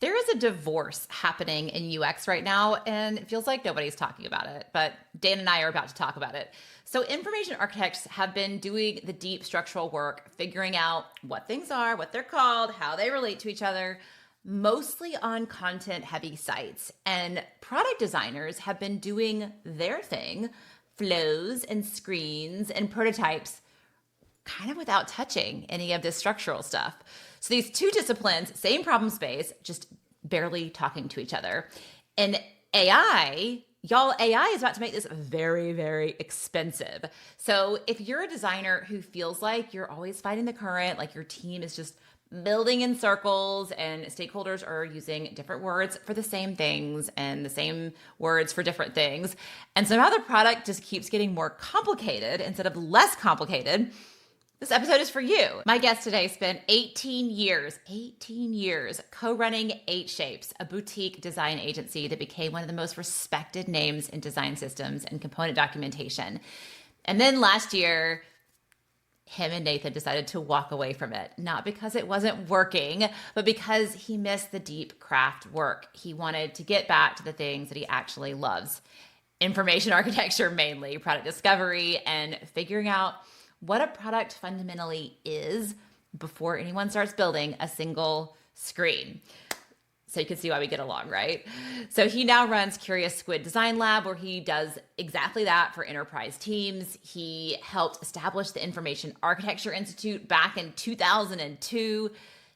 There is a divorce happening in UX right now, and it feels like nobody's talking about it, but Dan and I are about to talk about it. So information architects have been doing the deep structural work, figuring out what things are, what they're called, how they relate to each other, mostly on content-heavy sites. And product designers have been doing their thing, flows and screens and prototypes, kind of without touching any of this structural stuff. So these two disciplines, same problem space, just barely talking to each other. And AI, y'all, AI is about to make this very, very expensive. So if you're a designer who feels like you're always fighting the current, like your team is just building in circles and stakeholders are using different words for the same things and the same words for different things, and somehow the product just keeps getting more complicated instead of less complicated, this episode is for you. My guest today spent 18 years co-running 8 Shapes, a boutique design agency that became one of the most respected names in design systems and component documentation. And then last year, him and Nathan decided to walk away from it, not because it wasn't working, but because he missed the deep craft work. He wanted to get back to the things that he actually loves. Information architecture mainly, product discovery, and figuring out what a product fundamentally is before anyone starts building a single screen. So you can see why we get along, right? So he now runs Curious Squid Design Lab, where he does exactly that for enterprise teams. He helped establish the Information Architecture Institute back in 2002.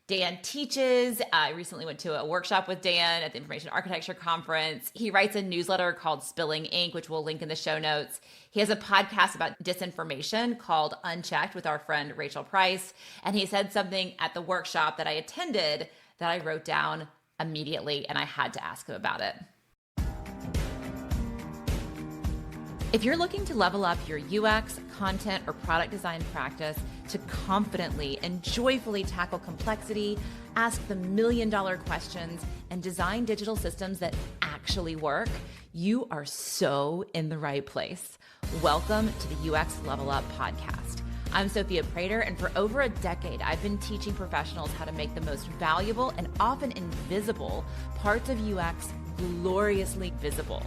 Dan teaches. I recently went to a workshop with Dan at the Information Architecture Conference. He writes a newsletter called Spilling Ink, which we'll link in the show notes. He has a podcast about disinformation called Unchecked with our friend Rachel Price. And he said something at the workshop that I attended that I wrote down immediately, and I had to ask him about it. If you're looking to level up your UX, content, or product design practice to confidently and joyfully tackle complexity, ask the million-dollar questions, and design digital systems that actually work, you are so in the right place. Welcome to the UX Level Up podcast. I'm Sophia Prater, and for over a decade, I've been teaching professionals how to make the most valuable and often invisible parts of UX gloriously visible.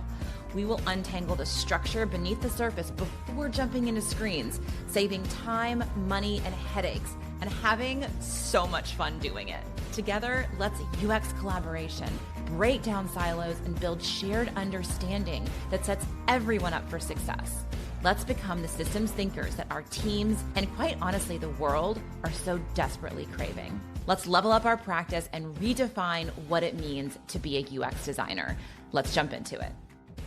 We will untangle the structure beneath the surface before jumping into screens, saving time, money, and headaches, and having so much fun doing it. Together, let's UX collaboration, break down silos, and build shared understanding that sets everyone up for success. Let's become the systems thinkers that our teams, and quite honestly, the world, are so desperately craving. Let's level up our practice and redefine what it means to be a UX designer. Let's jump into it.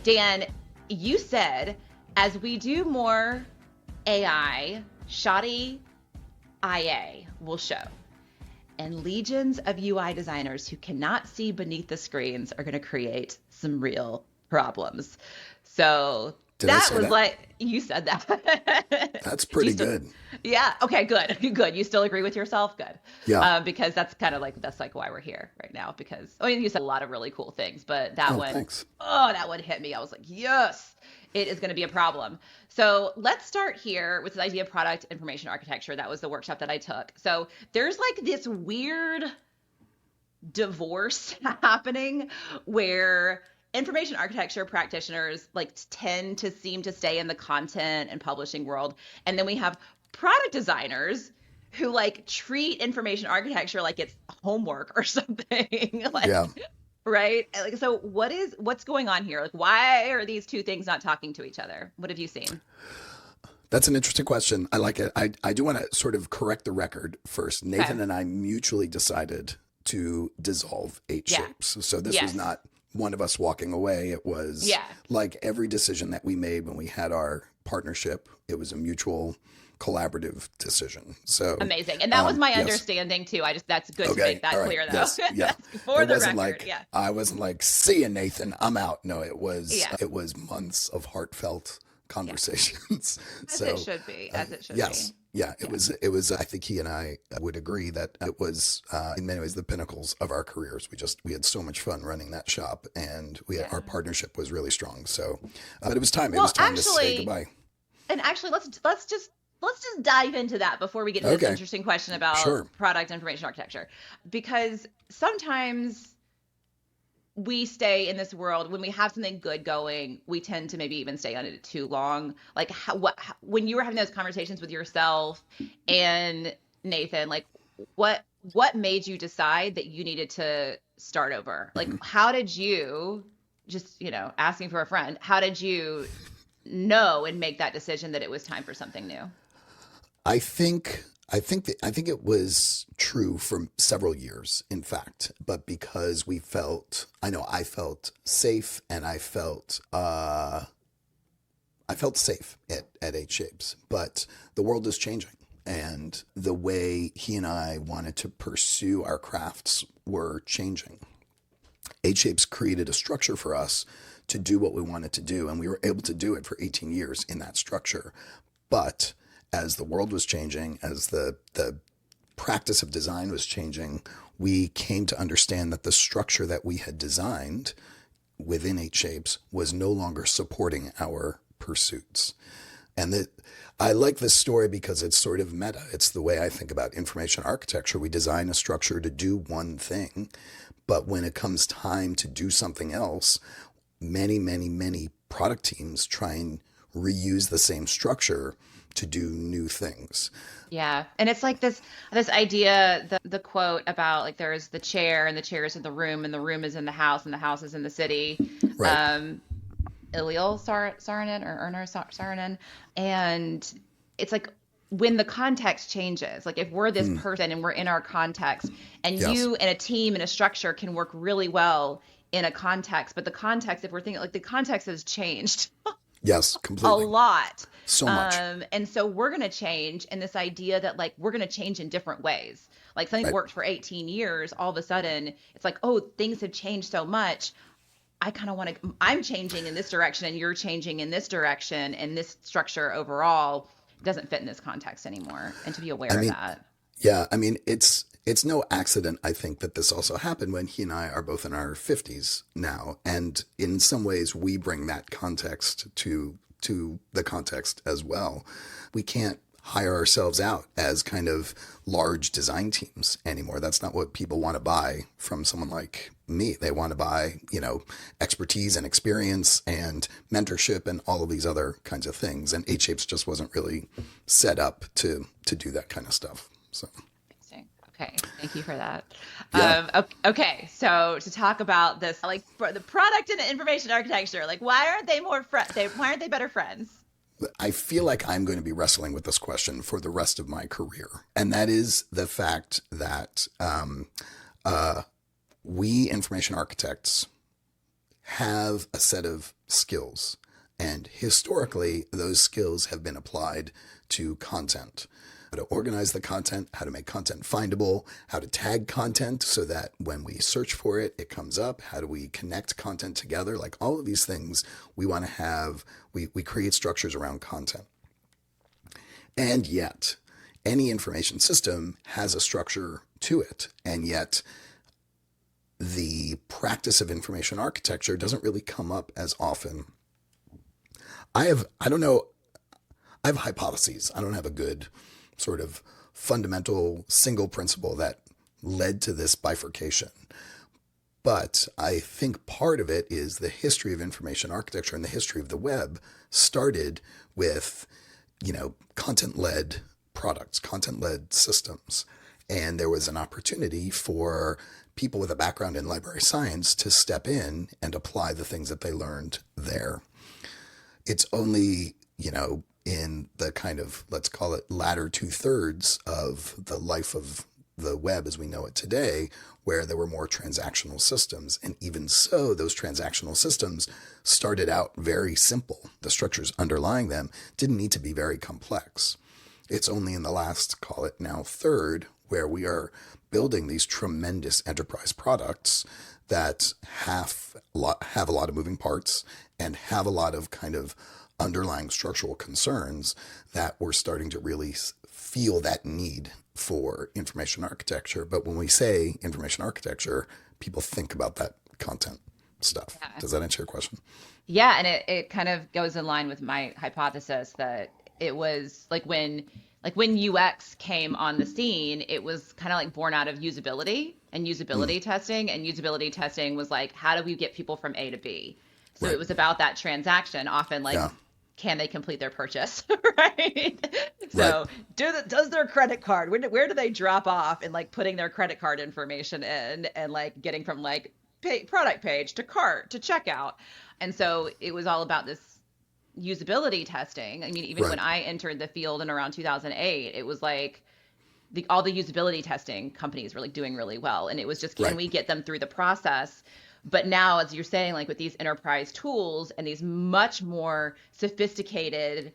Dan, you said, as we do more AI, shoddy IA will show. And legions of UI designers who cannot see beneath the screens are going to create some real problems. So that was that? Like, you said that. That's pretty good. Yeah. Okay, good. Good. You still agree with yourself? Good. Yeah. Because that's like why we're here right now, because, I mean, you said a lot of really cool things, but that that one hit me. I was like, yes, it is going to be a problem. So let's start here with this idea of product information architecture. That was the workshop that I took. So there's like this weird divorce happening where information architecture practitioners like tend to seem to stay in the content and publishing world. And then we have product designers who like treat information architecture like it's homework or something. Right? Like, so what's going on here? Like, why are these two things not talking to each other? What have you seen? That's an interesting question. I like it. I do want to sort of correct the record first. Nathan and I mutually decided to dissolve 8 Shapes. So this was not one of us walking away. It was like every decision that we made when we had our partnership, it was a mutual collaborative decision. So amazing. And that was my understanding too. That's good to make that clear though. Yes, yeah. For the wasn't record. Like, I wasn't like, see you, Nathan, I'm out. No, it was months of heartfelt conversations. As it should be. Yes. Yeah, it was, I think he and I would agree that it was, in many ways, the pinnacles of our careers. We had so much fun running that shop, and our partnership was really strong. So, but it was time. It was time to say goodbye. And actually, let's just dive into that before we get into this interesting question about product information architecture. Because sometimes we stay in this world when we have something good going, we tend to maybe even stay on it too long. Like when you were having those conversations with yourself and Nathan, like what made you decide that you needed to start over? Like how did you, just, asking for a friend, how did you know and make that decision that it was time for something new? I think it was true for several years, in fact, but because I felt safe, and I felt safe at Eight Shapes, but the world is changing, and the way he and I wanted to pursue our crafts were changing. Eight Shapes created a structure for us to do what we wanted to do, and we were able to do it for 18 years in that structure. But as the world was changing, as the practice of design was changing, we came to understand that the structure that we had designed within Eight Shapes was no longer supporting our pursuits. And I like this story because it's sort of meta. It's the way I think about information architecture. We design a structure to do one thing, but when it comes time to do something else, many, many, many product teams try and reuse the same structure to do new things. Yeah. And it's like this idea, the quote about like there's the chair, and the chair is in the room, and the room is in the house, and the house is in the city. Right. Ilil Saarinen or Erner Saarinen. And it's like when the context changes, like if we're this person and we're in our context, and Yes. you and a team and a structure can work really well in a context, but the context, if we're thinking like the context has changed Yes, a completely. lot. So much. And so we're going to change, and this idea that like we're going to change in different ways. Like something that Right. worked for 18 years, all of a sudden it's like, oh, things have changed so much. I'm changing in this direction, and you're changing in this direction, and this structure overall doesn't fit in this context anymore. And to be aware I of mean, that. yeah, I mean, it's no accident, I think, that this also happened when he and I are both in our 50s now. And in some ways, we bring that context to the context as well. We can't hire ourselves out as kind of large design teams anymore. That's not what people want to buy from someone like me. They want to buy, expertise and experience and mentorship and all of these other kinds of things. And Eight Shapes just wasn't really set up to do that kind of stuff. So. Interesting. Okay, thank you for that. Yeah. Okay, so to talk about this, like for the product and information architecture, like why aren't they why aren't they better friends? I feel like I'm going to be wrestling with this question for the rest of my career. And that is the fact that we information architects have a set of skills. And historically, those skills have been applied to content. How to organize the content, how to make content findable, how to tag content so that when we search for it, it comes up. How do we connect content together? Like all of these things we want to have, we create structures around content. And yet, any information system has a structure to it. And yet, the practice of information architecture doesn't really come up as often. I don't know, I have hypotheses. I don't have a good sort of fundamental single principle that led to this bifurcation. But I think part of it is the history of information architecture and the history of the web started with, content-led products, content-led systems. And there was an opportunity for people with a background in library science to step in and apply the things that they learned there. It's only, in the kind of, let's call it latter 2/3 of the life of the web as we know it today, where there were more transactional systems. And even so, those transactional systems started out very simple. The structures underlying them didn't need to be very complex. It's only in the last, call it now, third, where we are building these tremendous enterprise products that have a lot of moving parts and have a lot of kind of underlying structural concerns that we're starting to really feel that need for information architecture. But when we say information architecture, people think about that content stuff. Yeah. Does that answer your question? Yeah, and it kind of goes in line with my hypothesis that it was like when like when UX came on the scene, it was kind of like born out of usability and usability testing. And usability testing was like, how do we get people from A to B? So it was about that transaction, often like, can they complete their purchase, right? So does their credit card, where do they drop off, and like putting their credit card information in and like getting from like product page to cart to checkout. And so it was all about this usability testing. I mean, even when I entered the field in around 2008, it was like all the usability testing companies were like doing really well. And it was just, can we get them through the process? But now, as you're saying, like with these enterprise tools and these much more sophisticated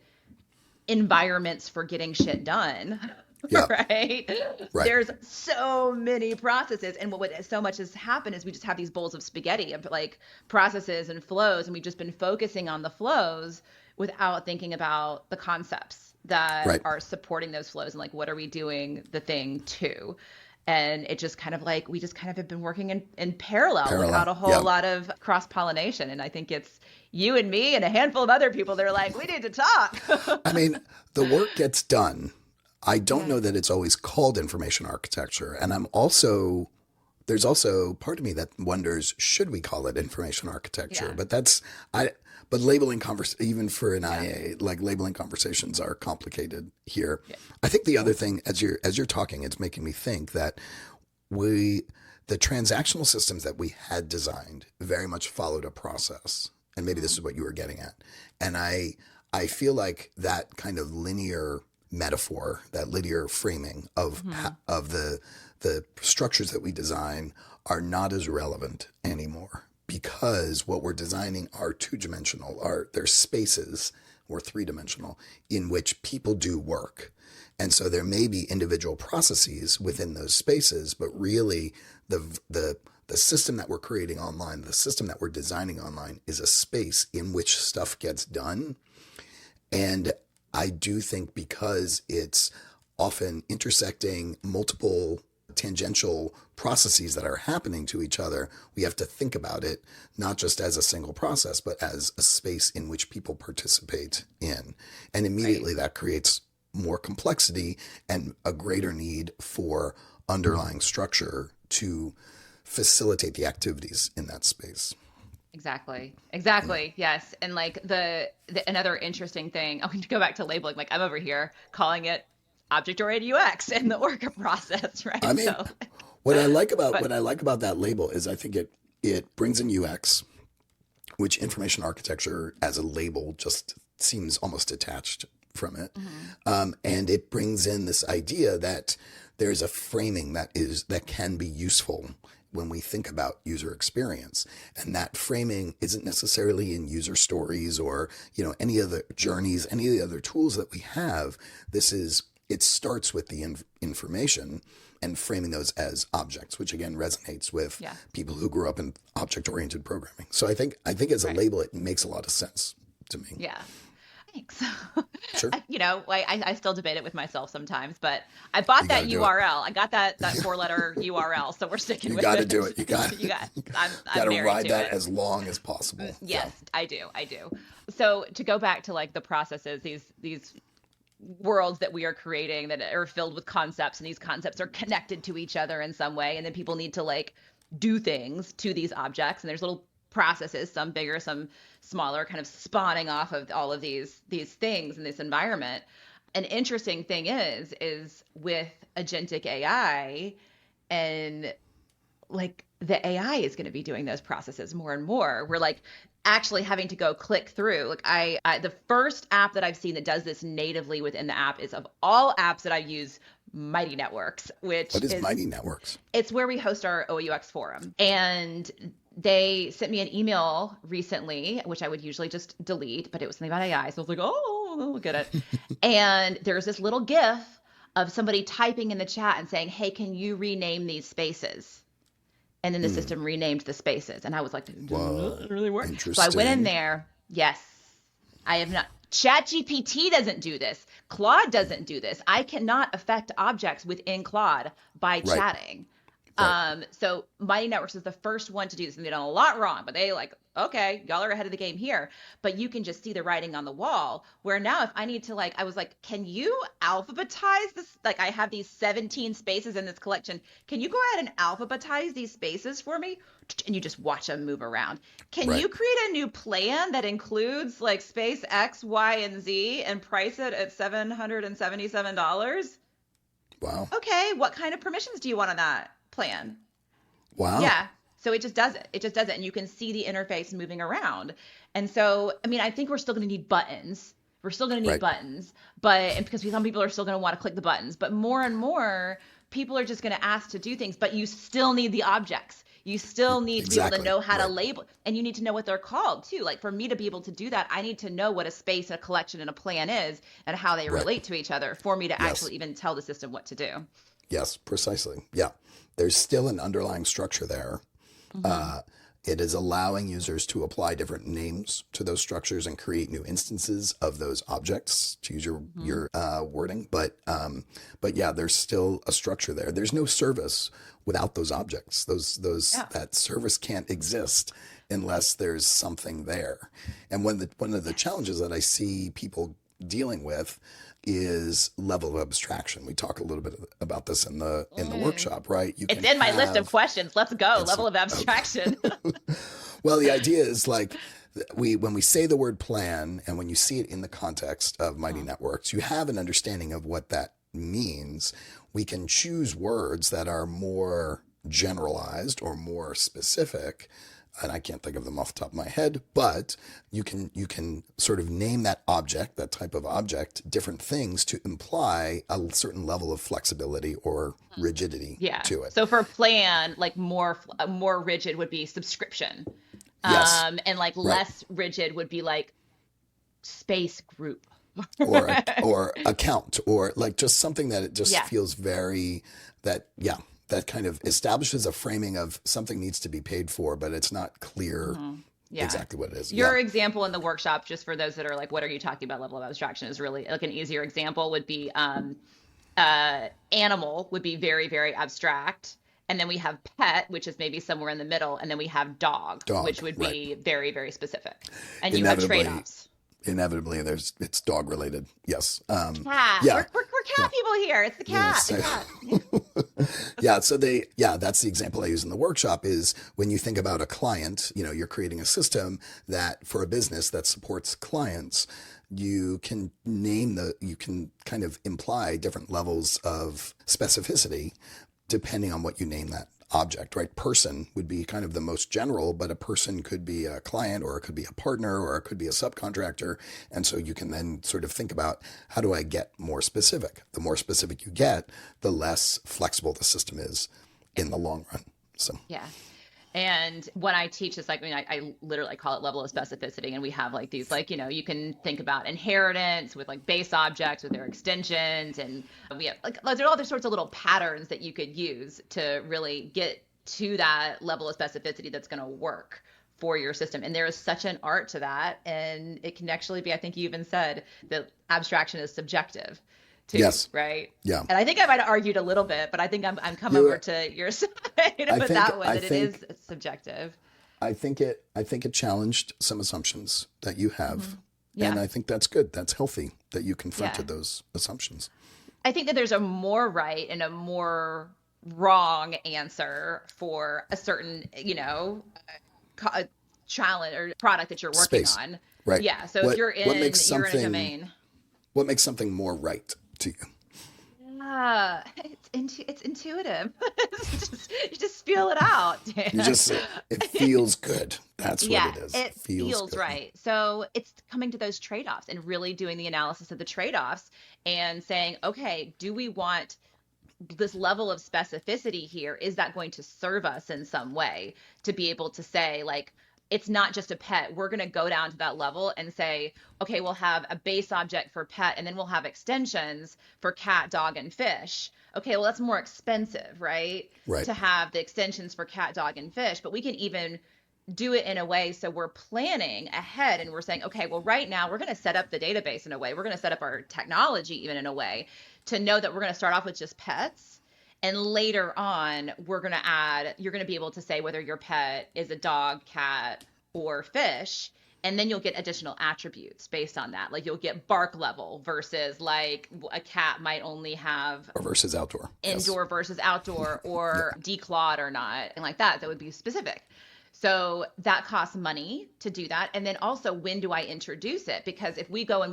environments for getting shit done, right? There's so many processes. And what so much has happened is we just have these bowls of spaghetti of like processes and flows. And we've just been focusing on the flows without thinking about the concepts that are supporting those flows and like, what are we doing the thing to? And it just kind of like, we just kind of have been working in parallel without a whole lot of cross-pollination. And I think it's you and me and a handful of other people that are like, we need to talk. I mean, the work gets done. I don't know that it's always called information architecture. And there's also part of me that wonders, should we call it information architecture? But labeling even for an IA, like labeling conversations are complicated here. I think the other thing, as you're talking, it's making me think that the transactional systems that we had designed very much followed a process. And maybe this is what you were getting at. And I feel like that kind of linear metaphor, that linear framing of the structures that we design are not as relevant anymore, because what we're designing are two-dimensional, they're spaces or three-dimensional in which people do work. And so there may be individual processes within those spaces, but really the system that we're creating online, the system that we're designing online is a space in which stuff gets done. And I do think because it's often intersecting multiple tangential processes that are happening to each other, we have to think about it not just as a single process, but as a space in which people participate in. And immediately that creates more complexity and a greater need for underlying structure to facilitate the activities in that space. Exactly. Yes. And like another interesting thing, I want to go back to labeling, like I'm over here calling it object-oriented UX in the Orca process, right? I mean, what I like about that label is I think it brings in UX, which information architecture as a label just seems almost detached from it. And it brings in this idea that there's a framing that can be useful when we think about user experience. And that framing isn't necessarily in user stories or, any of the journeys, any of the other tools that we have. It starts with the information and framing those as objects, which again resonates with people who grew up in object-oriented programming. So I think as a label, it makes a lot of sense to me. Yeah. Thanks. Sure. I still debate it with myself sometimes, but I bought that URL. I got that 4-letter URL, so we're sticking with it. You got to do it. You got to ride that as long as possible. Yes, I do. So to go back to like the processes, these worlds that we are creating that are filled with concepts, and these concepts are connected to each other in some way, and then people need to like do things to these objects, and there's little processes, some bigger, some smaller, kind of spawning off of all of these things in this environment. An interesting thing is with agentic AI, and like the AI is going to be doing those processes more and more. We're like actually having to go click through. Like I the first app that I've seen that does this natively within the app is, of all apps that I use, Mighty Networks, which what is Mighty Networks? It's where we host our OUX forum. And they sent me an email recently, which I would usually just delete, but it was something about AI. So I was like, oh, look at it. And there's this little GIF of somebody typing in the chat and saying, hey, can you rename these spaces? And then the system renamed the spaces. And I was like, does it really work? So I went in there. Yes, I have not. ChatGPT doesn't do this. Claude doesn't do this. I cannot affect objects within Claude by chatting. So Mighty Networks is the first one to do this, and they've done a lot wrong, but they like, okay, y'all are ahead of the game here. But you can just see the writing on the wall, where now if I need to I was like, can you alphabetize this? Like, I have these 17 spaces in this collection. Can you go ahead and alphabetize these spaces for me? And you just watch them move around. Can you create a new plan that includes like space X, Y, and Z and price it at $777? Wow. Okay, what kind of permissions do you want on that plan? Wow. Yeah. So it just does it. It just does it. And you can see the interface moving around. And so, I mean, I think we're still going to need buttons. We're still going to need buttons, and because some people are still going to want to click the buttons, but more and more people are just going to ask to do things, but you still need the objects. You still need to be able to know how to label, and you need to know what they're called too. Like for me to be able to do that, I need to know what a space, a collection, and a plan is and how they relate to each other for me to actually even tell the system what to do. Yes, precisely. Yeah. There's still an underlying structure there. It is allowing users to apply different names to those structures and create new instances of those objects, to use your wording. But yeah, there's still a structure there. There's no service without those objects. That service can't exist unless there's something there. And one of the challenges that I see people dealing with is level of abstraction. We talk a little bit about this in the workshop, right? It's in my list of questions. Let's go. Level of abstraction. Well, the idea is like when we say the word plan and when you see it in the context of Mighty Networks, you have an understanding of what that means. We can choose words that are more generalized or more specific, and I can't think of them off the top of my head, but you can sort of name that object, that type of object, different things to imply a certain level of flexibility or rigidity to it. So for plan, like more rigid would be subscription. Yes. And like less rigid would be like space group. or account, or like just something that it just feels very that kind of establishes a framing of something needs to be paid for, but it's not clear exactly what it is. Your example in the workshop, just for those that are like, what are you talking about? Level of abstraction is really like an easier example would be animal would be very, very abstract. And then we have pet, which is maybe somewhere in the middle. And then we have dog which would be very, very specific. And you have trade-offs. Inevitably, it's dog related. Yes. Cat. Yeah. We're cat people here. It's the cat. Yeah. So that's the example I use in the workshop is when you think about a client, you're creating a system that for a business that supports clients, you can kind of imply different levels of specificity depending on what you name that object, right? Person would be kind of the most general, but a person could be a client or it could be a partner or it could be a subcontractor. And so you can then sort of think about how do I get more specific? The more specific you get, the less flexible the system is in the long run. So yeah. And when I teach this, like, I literally call it level of specificity. And we have like these, like, you can think about inheritance with like base objects with their extensions. And we have like, there are all sorts of little patterns that you could use to really get to that level of specificity that's going to work for your system. And there is such an art to that. And it can actually be, I think you even said that abstraction is subjective. Too, yes. Right. Yeah. And I think I might have argued a little bit, but I think I'm coming over to your side with that one. That it is subjective. I think it challenged some assumptions that you have, and I think that's good. That's healthy that you confronted those assumptions. I think that there's a more right and a more wrong answer for a certain, challenge or product that you're working on. Right. Yeah. So if you're in a domain. What makes something more right to you? It's intuitive. You just feel it out. It feels good. That's what it is. It feels right. So it's coming to those trade-offs and really doing the analysis of the trade-offs and saying, okay, do we want this level of specificity here? Is that going to serve us in some way to be able to say, like, it's not just a pet. We're going to go down to that level and say, okay, we'll have a base object for pet, and then we'll have extensions for cat, dog, and fish. Okay, well, that's more expensive, right? To have the extensions for cat, dog, and fish. But we can even do it in a way so we're planning ahead and we're saying, okay, well, right now we're going to set up the database in a way. We're going to set up our technology even in a way to know that we're going to start off with just pets. And later on, you're going to be able to say whether your pet is a dog, cat, or fish. And then you'll get additional attributes based on that. Like you'll get bark level versus like a cat might only have or versus outdoor, indoor versus outdoor, or declawed or not, and like that would be specific. So that costs money to do that. And then also, when do I introduce it? Because if we go and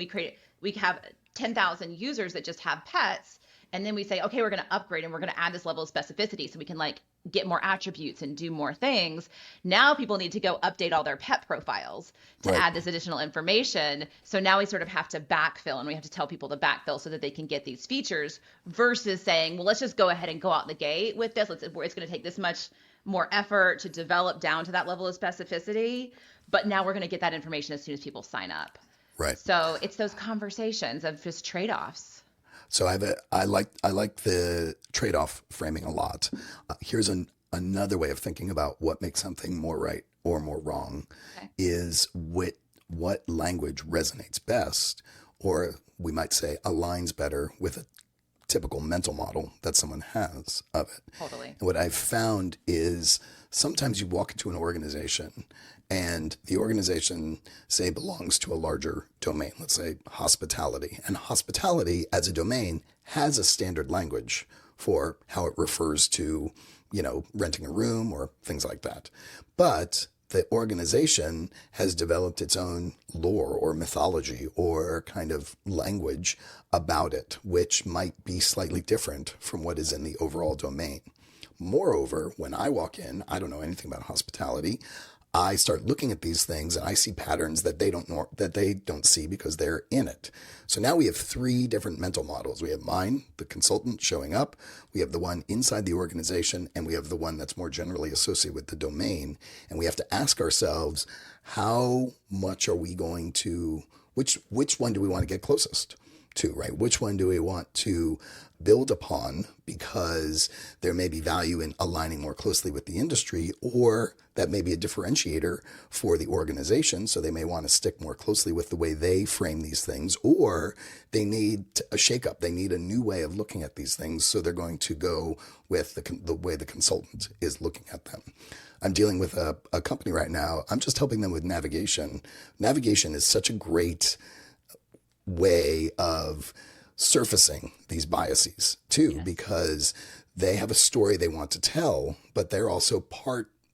we have 10,000 users that just have pets, and then we say, okay, we're going to upgrade and we're going to add this level of specificity so we can like get more attributes and do more things. Now people need to go update all their pet profiles to add this additional information. So now we sort of have to backfill, and we have to tell people to backfill so that they can get these features, versus saying, well, let's just go ahead and go out the gate with this. It's going to take this much more effort to develop down to that level of specificity. But now we're going to get that information as soon as people sign up. Right. So it's those conversations of just trade-offs. So I like the trade-off framing a lot. Here's another way of thinking about what makes something more right or more wrong, is what language resonates best, or we might say aligns better with a typical mental model that someone has of it. Totally. And what I've found is sometimes you walk into an organization and the organization, say, belongs to a larger domain, let's say hospitality. And hospitality as a domain has a standard language for how it refers to, renting a room or things like that. But the organization has developed its own lore or mythology or kind of language about it, which might be slightly different from what is in the overall domain. Moreover, when I walk in, I don't know anything about hospitality. I start looking at these things and I see patterns that they don't see because they're in it. So now we have 3 different mental models. We have mine, the consultant showing up. We have the one inside the organization, and we have the one that's more generally associated with the domain. And we have to ask ourselves, how much are we going to, which one do we want to get closest to, right? Which one do we want to build upon because there may be value in aligning more closely with the industry, or that may be a differentiator for the organization. So they may want to stick more closely with the way they frame these things, or they need a shakeup. They need a new way of looking at these things. So they're going to go with the way the consultant is looking at them. I'm dealing with a company right now. I'm just helping them with navigation. Navigation is such a great way of surfacing these biases too, because they have a story they want to tell, but they're also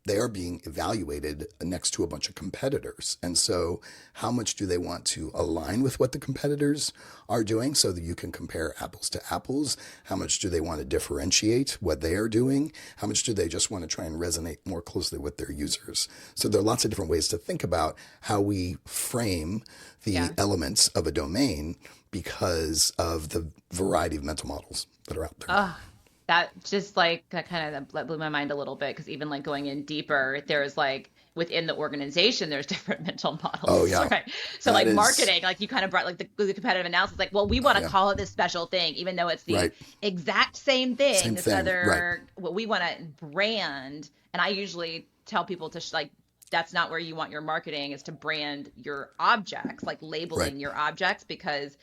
they are being evaluated next to a bunch of competitors. And so how much do they want to align with what the competitors are doing so that you can compare apples to apples? How much do they want to differentiate what they are doing? How much do they just want to try and resonate more closely with their users? So there are lots of different ways to think about how we frame the elements of a domain because of the variety of mental models that are out there. That just like that kind of blew my mind a little bit, because even like going in deeper, there's like within the organization, there's different mental models. Oh yeah. Right. So that like marketing, like you kind of brought like the competitive analysis, like, well, we want to call it this special thing, even though it's the exact same thing. What we want to brand. And I usually tell people to that's not where you want your marketing, is to brand your objects, like labeling your objects, because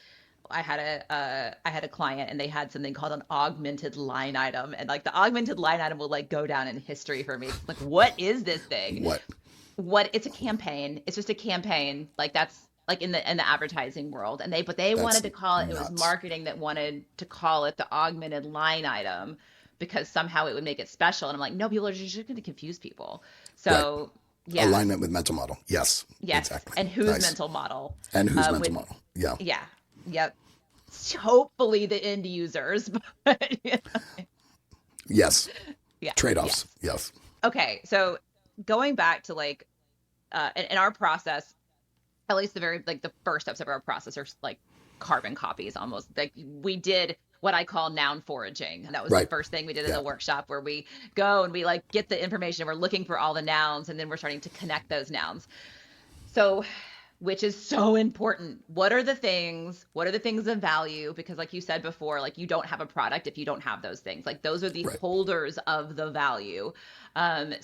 I had a client and they had something called an augmented line item, and like the augmented line item will like go down in history for me. Like, what is this thing? What? It's a campaign. It's just a campaign. Like that's like in the advertising world, and they wanted to call it. It was marketing that wanted to call it the augmented line item because somehow it would make it special. And I'm like, no, people are just going to confuse people. So alignment with mental model. Yes. Exactly. And whose mental model? And whose mental model? Yeah. Yeah. Yep. Hopefully the end users. But, Yes. Yeah. Trade-offs. Yes. Okay. So going back to like, in our process, at least the first steps of our process are like carbon copies almost. Like we did what I call noun foraging. That was the first thing we did in the workshop, where we go and we like get the information. We're looking for all the nouns, and then we're starting to connect those nouns. So, which is so important. What are the things of value? Because like you said before, like you don't have a product if you don't have those things. Like those are the holders of the value.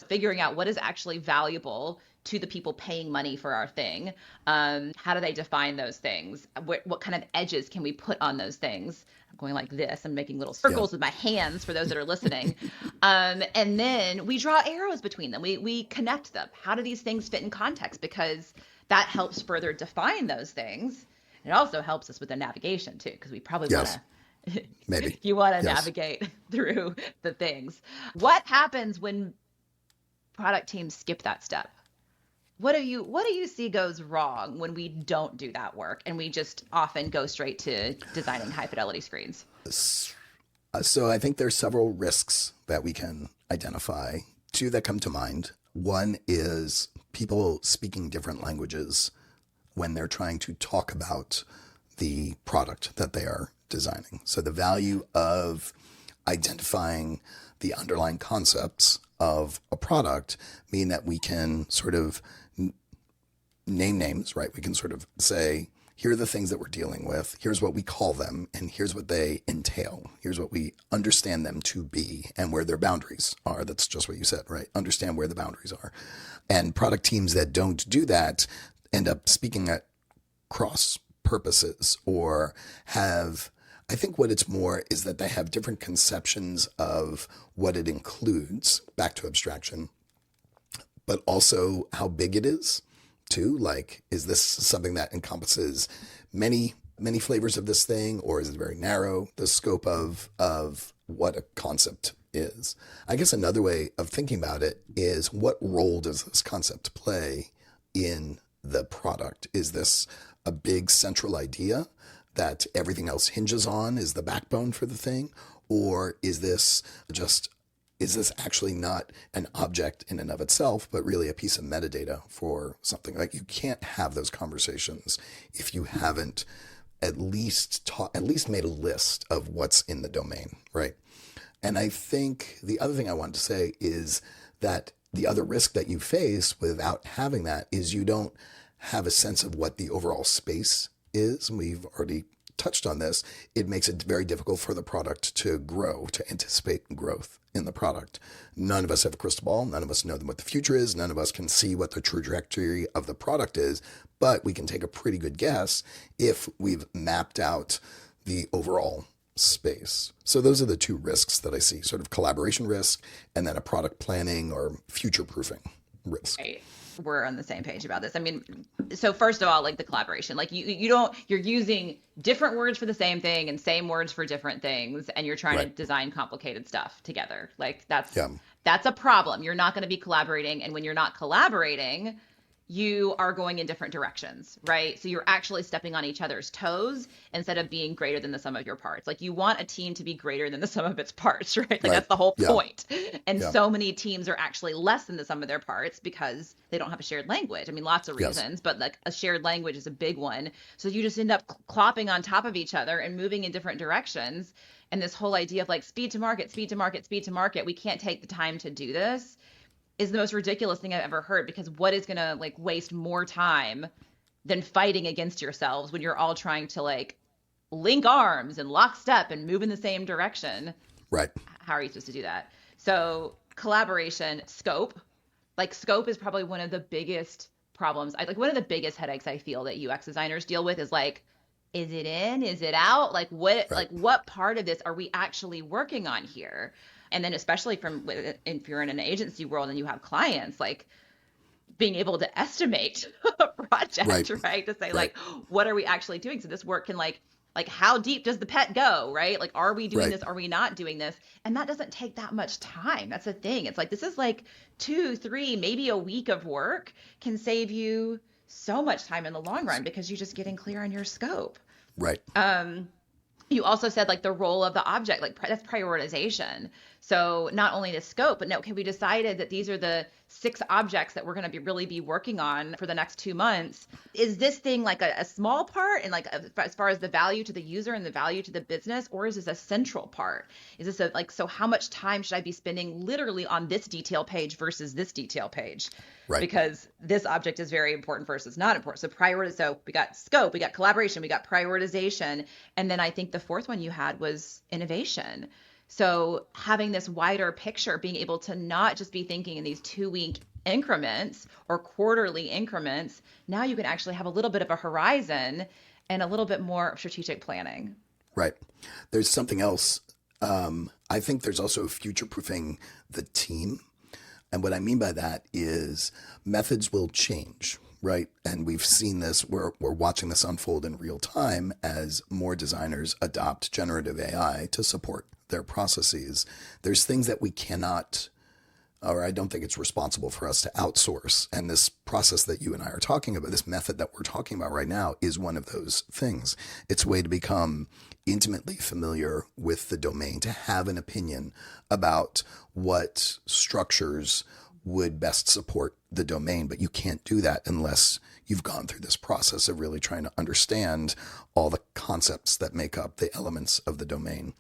Figuring out what is actually valuable to the people paying money for our thing. How do they define those things? What kind of edges can we put on those things? going like this. I'm making little circles with my hands for those that are listening. And then we draw arrows between them. We connect them. How do these things fit in context? Because that helps further define those things. It also helps us with the navigation too, because we probably want to, maybe you want to navigate through the things. What happens when product teams skip that step? What do you see goes wrong when we don't do that work and we just often go straight to designing high fidelity screens? So I think there's several risks that we can identify. Two that come to mind. One is people speaking different languages when they're trying to talk about the product that they are designing. So the value of identifying the underlying concepts of a product mean that we can sort of name names, right? We can sort of say, here are the things that we're dealing with. Here's what we call them, and here's what they entail. Here's what we understand them to be and where their boundaries are. That's just what you said, right? Understand where the boundaries are. And product teams that don't do that end up speaking at cross purposes or have, I think what it's more is that they have different conceptions of what it includes, back to abstraction, but also how big it is too. Like, is this something that encompasses many flavors of this thing, or is it very narrow, the scope of what a concept is? I guess another way of thinking about it is, what role does this concept play in the product? Is this a big central idea that everything else hinges on, is the backbone for the thing? Or is this actually not an object in and of itself, but really a piece of metadata for something? Like, you can't have those conversations if you haven't at least made a list of what's in the domain, right? And I think the other thing I wanted to say is that the other risk that you face without having that is you don't have a sense of what the overall space is. And we've already touched on this. It makes it very difficult for the product to grow, to anticipate growth in the product. None of us have a crystal ball. None of us know what the future is. None of us can see what the trajectory of the product is, but we can take a pretty good guess if we've mapped out the overall space. So those are the two risks that I see, sort of collaboration risk and then a product planning or future proofing risk. Right. We're on the same page about this. I mean, so first of all, like the collaboration, like you're using different words for the same thing and same words for different things, and you're trying to design complicated stuff together. Like that's a problem. You're not going to be collaborating. And when you're not collaborating, you are going in different directions, right? So you're actually stepping on each other's toes instead of being greater than the sum of your parts. Like, you want a team to be greater than the sum of its parts, right? Like that's the whole point. And so many teams are actually less than the sum of their parts because they don't have a shared language. I mean, lots of reasons, but like a shared language is a big one. So you just end up clopping on top of each other and moving in different directions. And this whole idea of like speed to market, we can't take the time to do this, is the most ridiculous thing I've ever heard, because what is going to like waste more time than fighting against yourselves when you're all trying to like link arms and lock step and move in the same direction? Right. How are you supposed to do that? So collaboration, scope is probably one of the biggest problems. One of the biggest headaches I feel that UX designers deal with is like, is it in? Is it out? Like what part of this are we actually working on here? And then especially if you're in an agency world and you have clients, like being able to estimate a project, right? To say like, what are we actually doing? So this work can like how deep does the pet go, right? Like, are we doing this? Are we not doing this? And that doesn't take that much time. That's the thing. It's like, this is like 2, 3, maybe a week of work can save you so much time in the long run because you're just getting clear on your scope. Right. You also said like the role of the object, like that's prioritization. So not only the scope, but we decided that these are the 6 objects that we're going to really be working on for the next 2 months. Is this thing like a small part and like as far as the value to the user and the value to the business, or is this a central part? Is this so how much time should I be spending literally on this detail page versus this detail page? Right. Because this object is very important versus not important. So we got scope, we got collaboration, we got prioritization. And then I think the fourth one you had was innovation. So having this wider picture, being able to not just be thinking in these 2-week increments or quarterly increments, now you can actually have a little bit of a horizon and a little bit more strategic planning. Right. There's something else. I think there's also future-proofing the team. And what I mean by that is methods will change, right? And we've seen this, we're watching this unfold in real time as more designers adopt generative AI to support their processes. There's things that we cannot, or I don't think it's responsible for us to outsource. And this process that you and I are talking about, this method that we're talking about right now, is one of those things. It's a way to become intimately familiar with the domain, to have an opinion about what structures would best support the domain. But you can't do that unless you've gone through this process of really trying to understand all the concepts that make up the elements of the domain.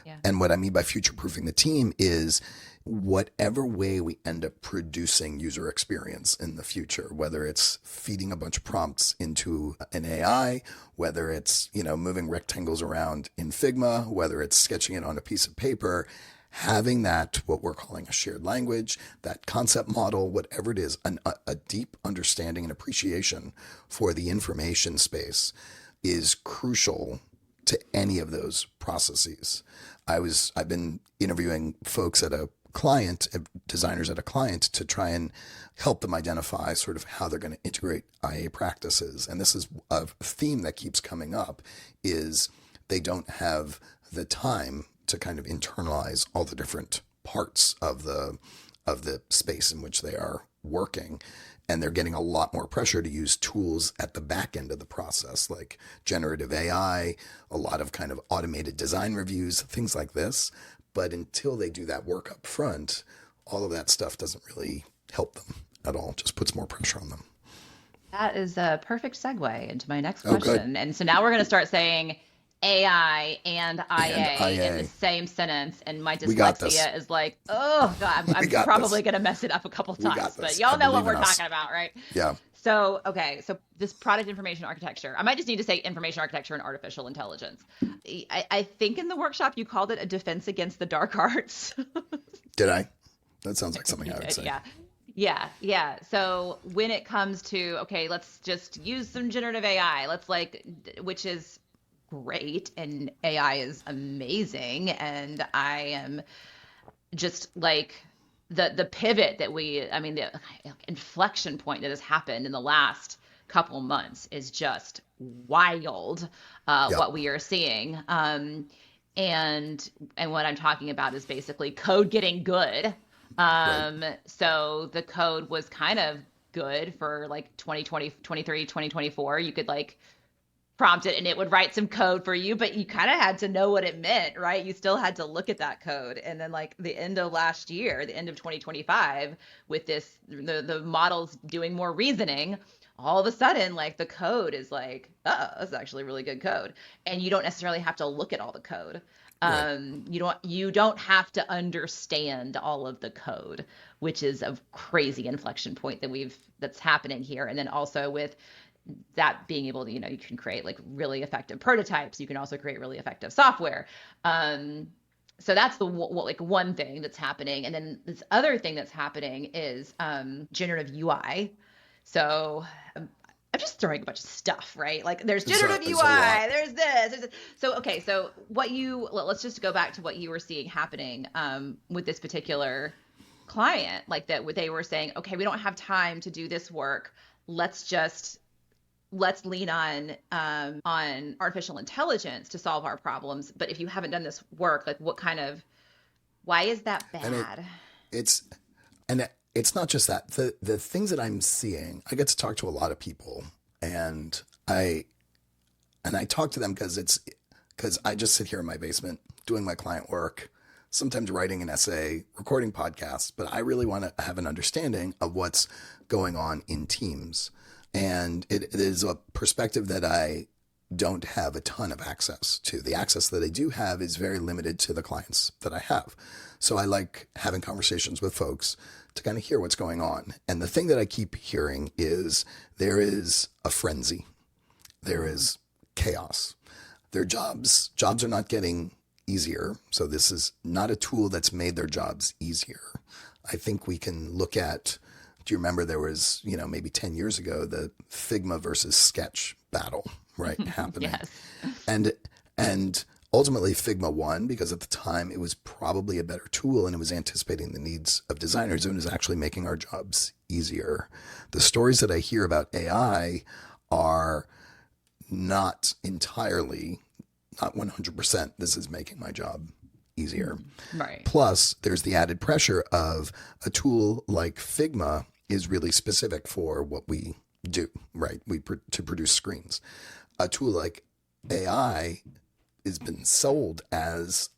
Yeah. And what I mean by future-proofing the team is whatever way we end up producing user experience in the future, whether it's feeding a bunch of prompts into an AI, whether it's, moving rectangles around in Figma, whether it's sketching it on a piece of paper, having that, what we're calling a shared language, that concept model, whatever it is, a deep understanding and appreciation for the information space is crucial to any of those processes. I've been interviewing folks at a client, designers at a client, to try and help them identify sort of how they're going to integrate IA practices. And this is a theme that keeps coming up, is they don't have the time to kind of internalize all the different parts of the space in which they are working. And they're getting a lot more pressure to use tools at the back end of the process, like generative AI, a lot of kind of automated design reviews, things like this. But until they do that work up front, all of that stuff doesn't really help them at all. It just puts more pressure on them. That is a perfect segue into my next question. And so now we're going to start saying AI and IA in the same sentence. And my dyslexia is like, oh, God, I'm probably going to mess it up a couple times. But y'all know what we're talking about, right? Yeah. So, okay, so this product information architecture, I might just need to say information architecture and artificial intelligence. I think in the workshop you called it a defense against the dark arts. Did I? That sounds like something I would say. Yeah. So when it comes to, okay, let's just use some generative AI, which is great, and AI is amazing, and I am just like the pivot that the inflection point that has happened in the last couple months is just wild. What we are seeing, and what I'm talking about is basically code getting good. Right. So the code was kind of good for like 2020, 23, 2024. You could prompt it and it would write some code for you, but you kind of had to know what it meant, right? You still had to look at that code. And then the end of last year, the end of 2025, with the models doing more reasoning, all of a sudden, the code is that's actually really good code. And you don't necessarily have to look at all the code. Right. You don't have to understand all of the code, which is a crazy inflection point that's happening here. And then also with that being able to, you can create really effective prototypes. You can also create really effective software. So that's the one thing that's happening. And then this other thing that's happening is generative UI. So I'm just throwing a bunch of stuff, right? There's generative UI, there's this. So, okay. So let's just go back to what you were seeing happening with this particular client, that they were saying, okay, we don't have time to do this work. Let's lean on artificial intelligence to solve our problems. But if you haven't done this work, why is that bad? It's not just that. The things that I'm seeing, I get to talk to a lot of people, and I talk to them because I just sit here in my basement doing my client work, sometimes writing an essay, recording podcasts, but I really want to have an understanding of what's going on in teams. And it is a perspective that I don't have a ton of access to. The access that I do have is very limited to the clients that I have. So I like having conversations with folks to kind of hear what's going on. And the thing that I keep hearing is there is a frenzy. There is chaos. Their jobs are not getting easier. So this is not a tool that's made their jobs easier. I think we can look at, do you remember there was, maybe 10 years ago, the Figma versus Sketch battle, right, happening? Yes. And ultimately Figma won because at the time it was probably a better tool and it was anticipating the needs of designers and it was actually making our jobs easier. The stories that I hear about AI are not entirely, not 100%, this is making my job easier. Right. Plus, there's the added pressure of a tool like Figma is really specific for what we do, right? To produce screens. A tool like AI has been sold as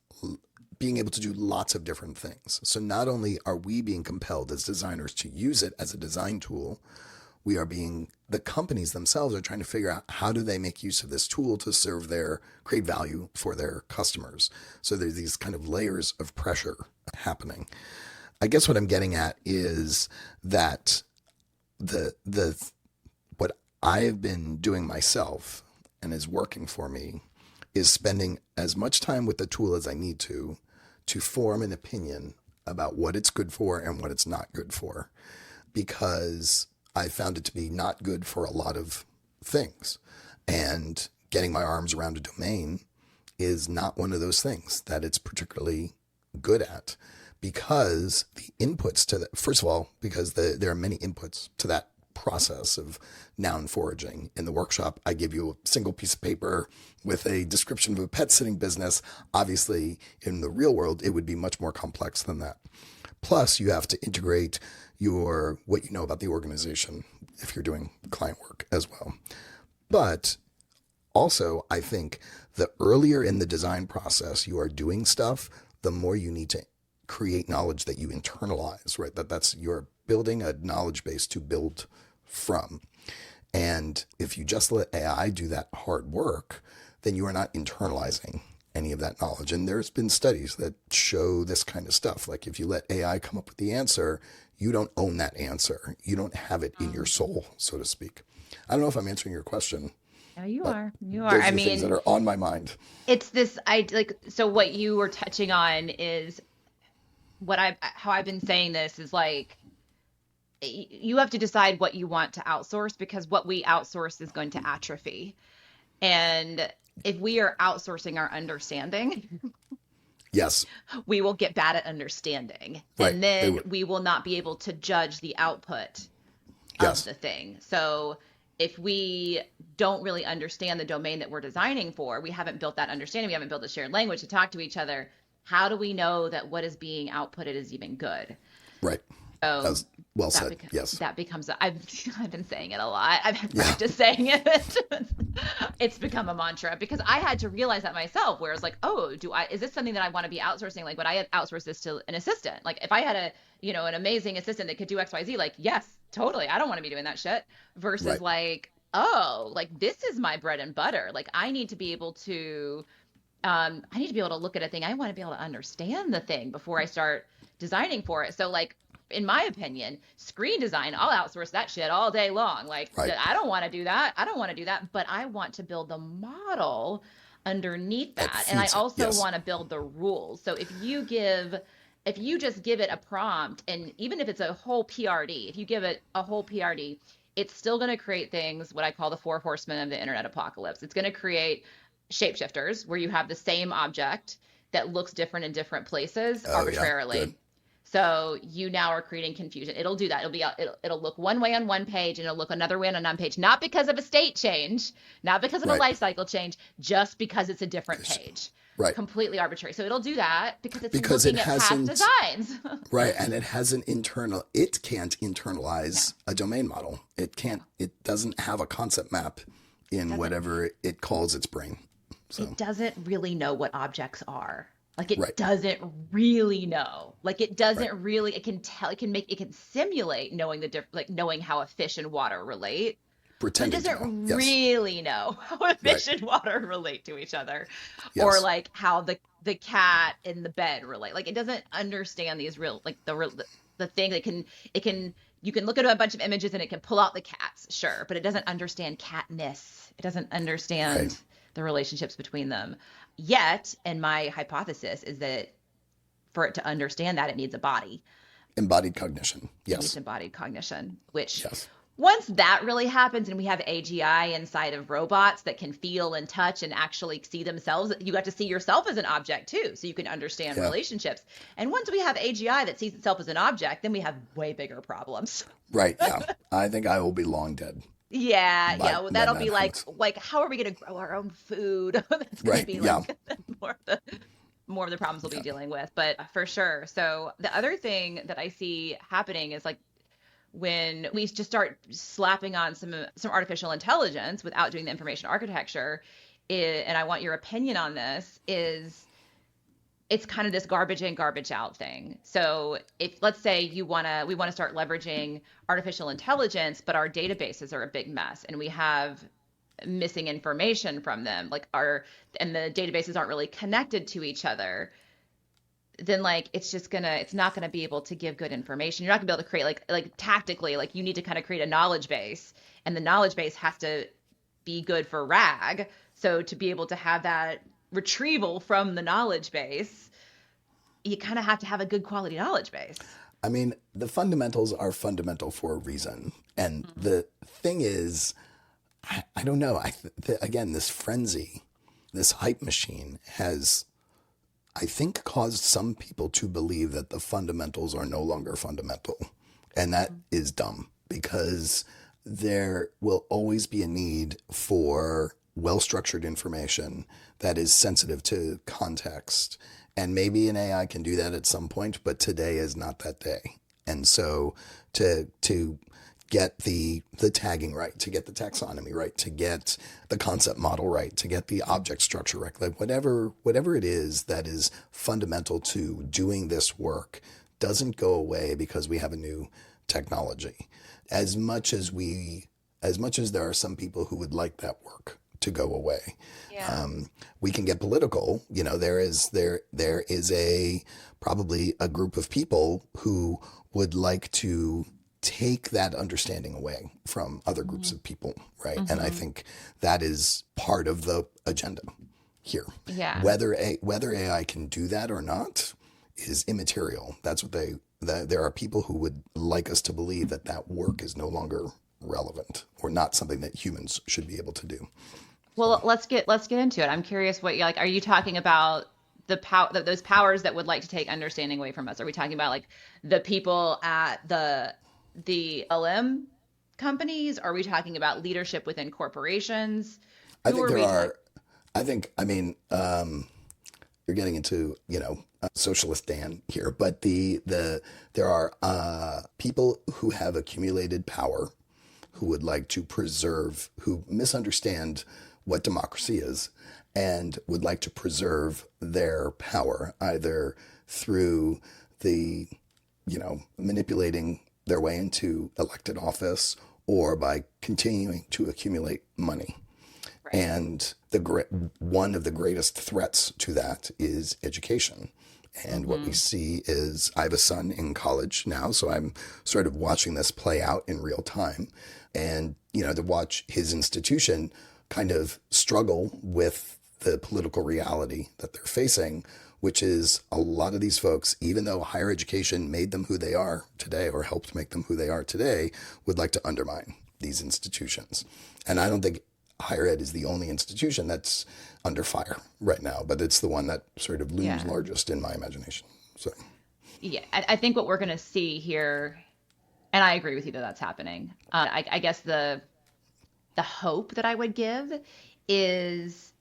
being able to do lots of different things. So not only are we being compelled as designers to use it as a design tool, the companies themselves are trying to figure out how do they make use of this tool to create value for their customers. So there's these kind of layers of pressure happening. I guess what I'm getting at is that what I have been doing myself and is working for me is spending as much time with the tool as I need to form an opinion about what it's good for and what it's not good for, because I found it to be not good for a lot of things. And getting my arms around a domain is not one of those things that it's particularly good at, because the inputs to that, first of all, because there are many inputs to that process of noun foraging. In the workshop, I give you a single piece of paper with a description of a pet sitting business. Obviously, in the real world, it would be much more complex than that. Plus, you have to integrate what you know about the organization if you're doing client work as well. But also, I think the earlier in the design process you are doing stuff, the more you need to create knowledge that you internalize, right? You're building a knowledge base to build from. And if you just let AI do that hard work, then you are not internalizing any of that knowledge. And there's been studies that show this kind of stuff. Like if you let AI come up with the answer, you don't own that answer. You don't have it in your soul, so to speak. I don't know if I'm answering your question. No, you are. You are. I mean, things that are on my mind. It's this, so what you were touching on is how I've been saying this is like, you have to decide what you want to outsource, because what we outsource is going to atrophy. And if we are outsourcing our understanding, yes, we will get bad at understanding. Right. And then we will not be able to judge the output of the thing. So if we don't really understand the domain that we're designing for, we haven't built that understanding, we haven't built a shared language to talk to each other, how do we know that what is being outputted is even good? Right. So that was well said. Yes. That becomes, I've been saying it a lot. I've been practiced saying it. It's become a mantra, because I had to realize that myself, where it's like, oh, is this something that I want to be outsourcing? Like, would I outsource this to an assistant? Like if I had an amazing assistant that could do X, Y, Z, like, yes, totally. I don't want to be doing that shit, versus like, oh, like this is my bread and butter. Like I need to be able to look at a thing. I want to be able to understand the thing before I start designing for it. So like, in my opinion, screen design, I'll outsource that shit all day long. Like, I don't want to do that. I don't want to do that, but I want to build the model underneath that. And I also want to build the rules. So if you just give it a prompt, and even if it's a whole PRD, if you give it a whole PRD, it's still going to create things, what I call the 4 horsemen of the internet apocalypse. It's going to create shapeshifters where you have the same object that looks different in different places arbitrarily. Yeah, so you now are creating confusion. It'll do that. It'll look one way on one page and it'll look another way on another page, not because of a state change, not because of a life cycle change, just because it's a different page. Right. Completely arbitrary. So it'll do that because looking at past designs. Right. And it can't internalize a domain model. It doesn't have a concept map in whatever it calls its brain. So. It doesn't really know what objects are. Like it doesn't really know. Like it doesn't really. It can tell. It can simulate knowing knowing how a fish and water relate. Pretending it doesn't really know how a fish and water relate to each other, or like how the cat and the bed relate. Like it doesn't understand these real, like the thing that you can look at a bunch of images and it can pull out the cats, sure, but it doesn't understand catness. It doesn't understand the relationships between them. Yet, and my hypothesis is that for it to understand that, it needs a body. Embodied cognition. Yes. It needs embodied cognition, which once that really happens and we have AGI inside of robots that can feel and touch and actually see themselves, you got to see yourself as an object too, so you can understand relationships. And once we have AGI that sees itself as an object, then we have way bigger problems. Right. Yeah. I think I will be long dead. Yeah. Well, that'll be like, how are we going to grow our own food? That's going to be like more of the problems we'll be dealing with, but for sure. So the other thing that I see happening is like, when we just start slapping on some artificial intelligence without doing the information architecture, and I want your opinion on this, is it's kind of this garbage in, garbage out thing. So if, let's say we want to start leveraging artificial intelligence, but our databases are a big mess and we have missing information from them, and the databases aren't really connected to each other, then like it's not gonna be able to give good information. You're not gonna be able to create like tactically, like you need to kind of create a knowledge base, and the knowledge base has to be good for RAG. So to be able to have that retrieval from the knowledge base, you kind of have to have a good quality knowledge base. I mean, the fundamentals are fundamental for a reason. And the thing is, I don't know. Again, this frenzy, this hype machine has, I think, caused some people to believe that the fundamentals are no longer fundamental. And that is dumb, because there will always be a need for well-structured information that is sensitive to context. And maybe an AI can do that at some point, but today is not that day. And so to get the tagging right, to get the taxonomy right, to get the concept model right, to get the object structure right, like whatever it is that is fundamental to doing this work doesn't go away because we have a new technology. As much as there are some people who would like that work to go away. Yeah. We can get political. You know, there is probably a group of people who would like to take that understanding away from other groups of people, right? And I think that is part of the agenda here. Yeah. Whether AI can do that or not is immaterial. That's what there are people who would like us to believe that work is no longer relevant or not something that humans should be able to do. Well, let's get into it. I'm curious what are you talking about those powers that would like to take understanding away from us? Are we talking about like the people at the LM companies? Are we talking about leadership within corporations? You're getting into, socialist Dan here, but there are people who have accumulated power who would like to preserve, who misunderstand what democracy is and would like to preserve their power, either through the, manipulating their way into elected office or by continuing to accumulate money. Right. And one of the greatest threats to that is education. And what we see is, I have a son in college now, so I'm sort of watching this play out in real time. And, to watch his institution kind of struggle with the political reality that they're facing, which is a lot of these folks, even though higher education made them who they are today or helped make them who they are today, would like to undermine these institutions. And I don't think higher ed is the only institution that's under fire right now, but it's the one that sort of looms largest in my imagination. So, yeah, I think what we're going to see here, and I agree with you that that's happening. I guess the hope that I would give is,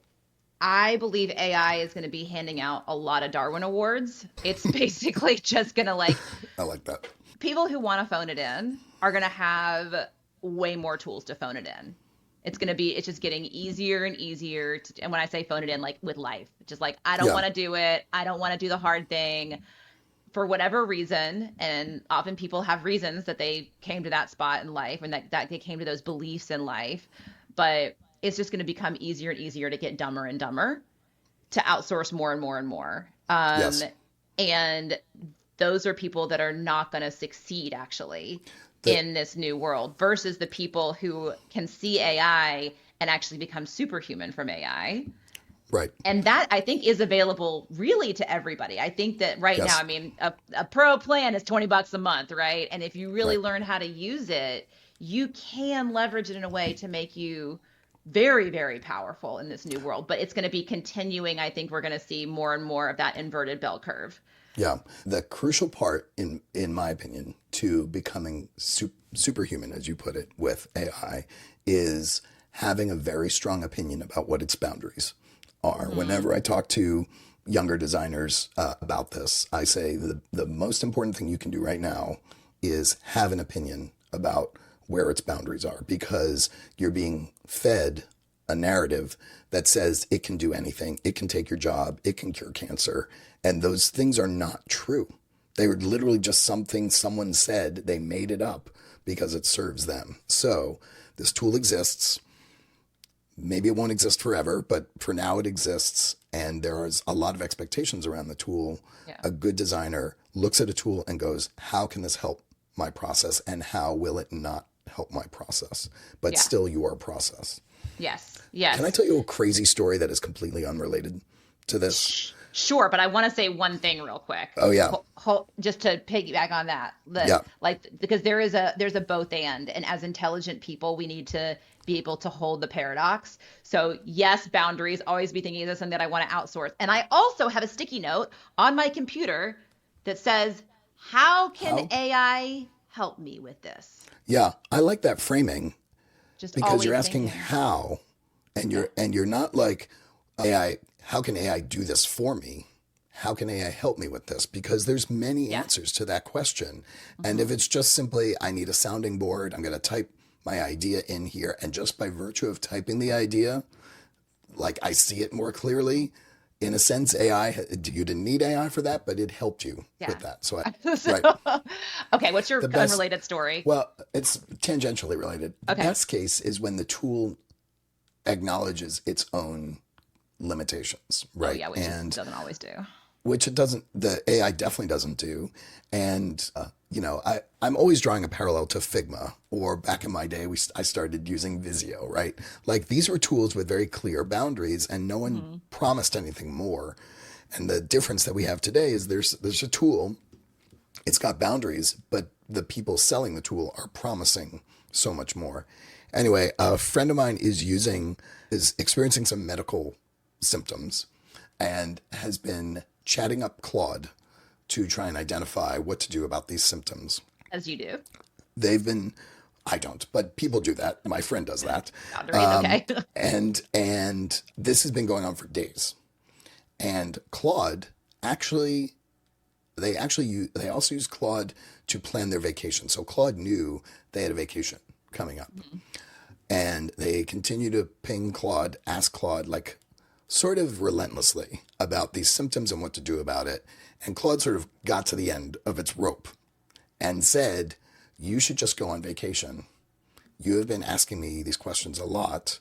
I believe AI is going to be handing out a lot of Darwin Awards. It's basically just going to I like that. People who want to phone it in are going to have way more tools to phone it in. It's just getting easier and easier. And when I say phone it in, like with life, just like, I don't want to do it. I don't want to do the hard thing for whatever reason. And often people have reasons that they came to that spot in life and that they came to those beliefs in life. But it's just going to become easier and easier to get dumber and dumber, to outsource more and more and more. Yes. And those are people that are not going to succeed actually in this new world, versus the people who can see AI and actually become superhuman from AI. Right. And that, I think, is available really to everybody. I think that right now, I mean, a pro plan is $20 a month, right? And if you really learn how to use it, you can leverage it in a way to make you very, very powerful in this new world. But it's going to be continuing. I think we're going to see more and more of that inverted bell curve. Yeah. The crucial part, in my opinion, to becoming superhuman, as you put it, with AI is having a very strong opinion about what its boundaries are. Mm-hmm. Whenever I talk to younger designers about this, I say the most important thing you can do right now is have an opinion about where its boundaries are, because you're being fed a narrative that says it can do anything, it can take your job, it can cure cancer. And those things are not true. They were literally just something someone said, they made it up because it serves them. So this tool exists. Maybe it won't exist forever, but for now it exists. And there is a lot of expectations around the tool. Yeah. A good designer looks at a tool and goes, how can this help my process? And how will it not help my process, but still your process? Yes. Yes. Can I tell you a crazy story that is completely unrelated to this? Sure, but I want to say one thing real quick. Oh yeah. Just to piggyback on that. Like, because there's a both and as intelligent people, we need to be able to hold the paradox. So yes, boundaries, always be thinking of this and that I want to outsource. And I also have a sticky note on my computer that says, how can AI help me with this? Yeah, I like that framing. Just because you're asking how, and you're not like, AI, how can AI do this for me? How can AI help me with this? Because there's many answers to that question. Mm-hmm. And if it's just simply, I need a sounding board, I'm going to type my idea in here. And just by virtue of typing the idea, like I see it more clearly, in a sense, AI, you didn't need AI for that, but it helped you with that. So, right. Okay, what's your unrelated story? Well, it's tangentially related. Okay. The best case is when the tool acknowledges its own limitations, right? Oh, yeah, which it doesn't always do. Which it doesn't, the AI definitely doesn't do. And, I'm always drawing a parallel to Figma, or back in my day, I started using Visio, right? Like these were tools with very clear boundaries and no one promised anything more. And the difference that we have today is there's a tool, it's got boundaries, but the people selling the tool are promising so much more. Anyway, a friend of mine is experiencing some medical symptoms and has been chatting up Claude to try and identify what to do about these symptoms. As you do. I don't, but people do that. My friend does that. Okay. and this has been going on for days. And Claude they also use Claude to plan their vacation. So Claude knew they had a vacation coming up. Mm-hmm. And they continue to ping Claude, ask Claude, like sort of relentlessly about these symptoms and what to do about it. And Claude sort of got to the end of its rope and said, you should just go on vacation. You have been asking me these questions a lot,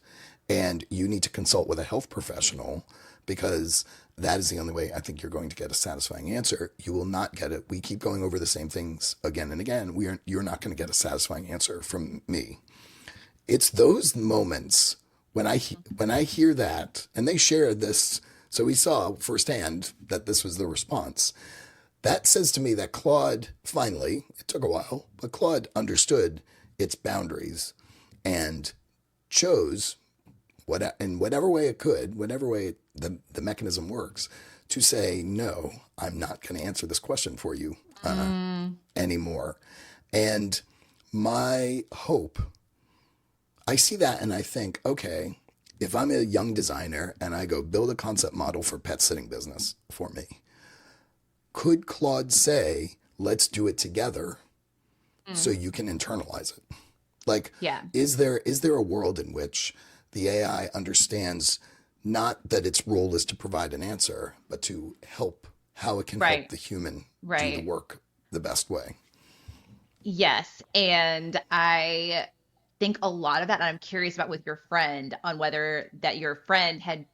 and you need to consult with a health professional, because that is the only way I think you're going to get a satisfying answer. You will not get it. We keep going over the same things again and again. You're not going to get a satisfying answer from me. It's those moments when I hear that, and they shared this, so we saw firsthand that this was the response. That says to me that Claude finally, it took a while, but Claude understood its boundaries and chose, in whatever way it could, whatever way the mechanism works, to say, no, I'm not going to answer this question for you anymore. And my hope, I see that and I think, okay, if I'm a young designer and I go build a concept model for pet sitting business for me, could Claude say, let's do it together so you can internalize it? Like, is there a world in which the AI understands not that its role is to provide an answer, but to help, how it can help the human do the work the best way? Yes. And I think a lot of that, and I'm curious about with your friend, on whether that your friend had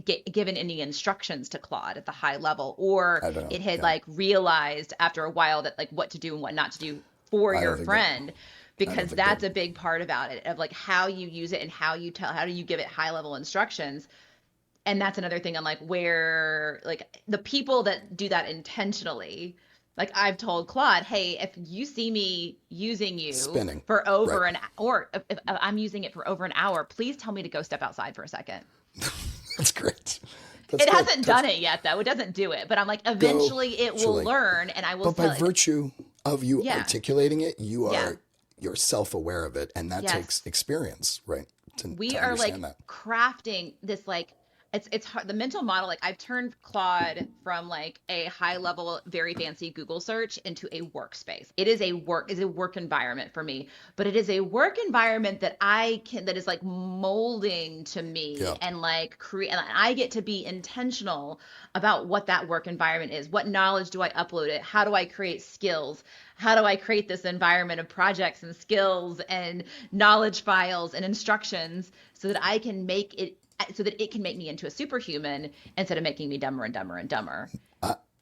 given any instructions to Claude at the high level, or it had like realized after a while that like what to do and what not to do for your friend, because that's a big part about it, of like how you use it and how do you give it high level instructions. And that's another thing on like where like the people that do that intentionally Like I've told Claude, hey, if you see me using you Spinning. for over an or if I'm using it for over an hour, please tell me to go step outside for a second. That's great. It hasn't done it yet, though. It doesn't do it, but I'm like, eventually it will learn, and I will. But by virtue of you articulating it, you're self-aware of it, and that takes experience, right? We are like crafting this like. It's hard. The mental model, like I've turned Claude from like a high level, very fancy Google search into a workspace. It is a work environment for me, but it is a work environment that that is like molding to me and like create, and I get to be intentional about what that work environment is. What knowledge do I upload it? How do I create skills? How do I create this environment of projects and skills and knowledge files and instructions so that I can make it so that it can make me into a superhuman instead of making me dumber and dumber and dumber.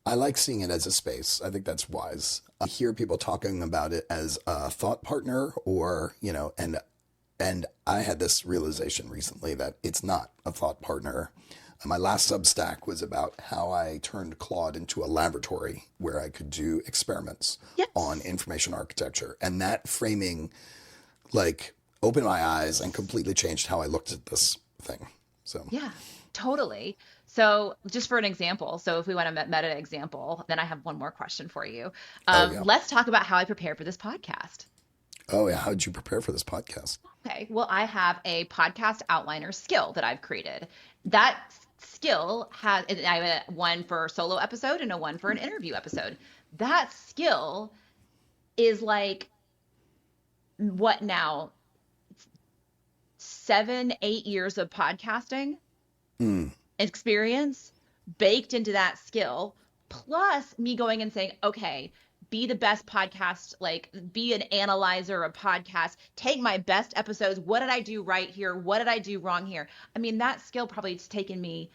I like seeing it as a space. I think that's wise. I hear people talking about it as a thought partner or, and I had this realization recently that it's not a thought partner. My last Substack was about how I turned Claude into a laboratory where I could do experiments on information architecture. And that framing like opened my eyes and completely changed how I looked at this thing. So yeah, totally. So just for an example, so if we want a meta example, then I have one more question for you. Let's talk about how I prepared for this podcast. Oh yeah, how did you prepare for this podcast? Okay, well, I have a podcast outliner skill that I've created. That skill I have one for solo episode and a one for an interview episode. That skill is like what now? 7-8 years of podcasting experience baked into that skill, plus me going and saying, okay, be the best podcast, like be an analyzer of podcasts, take my best episodes. What did I do right here? What did I do wrong here? I mean, that skill probably has taken me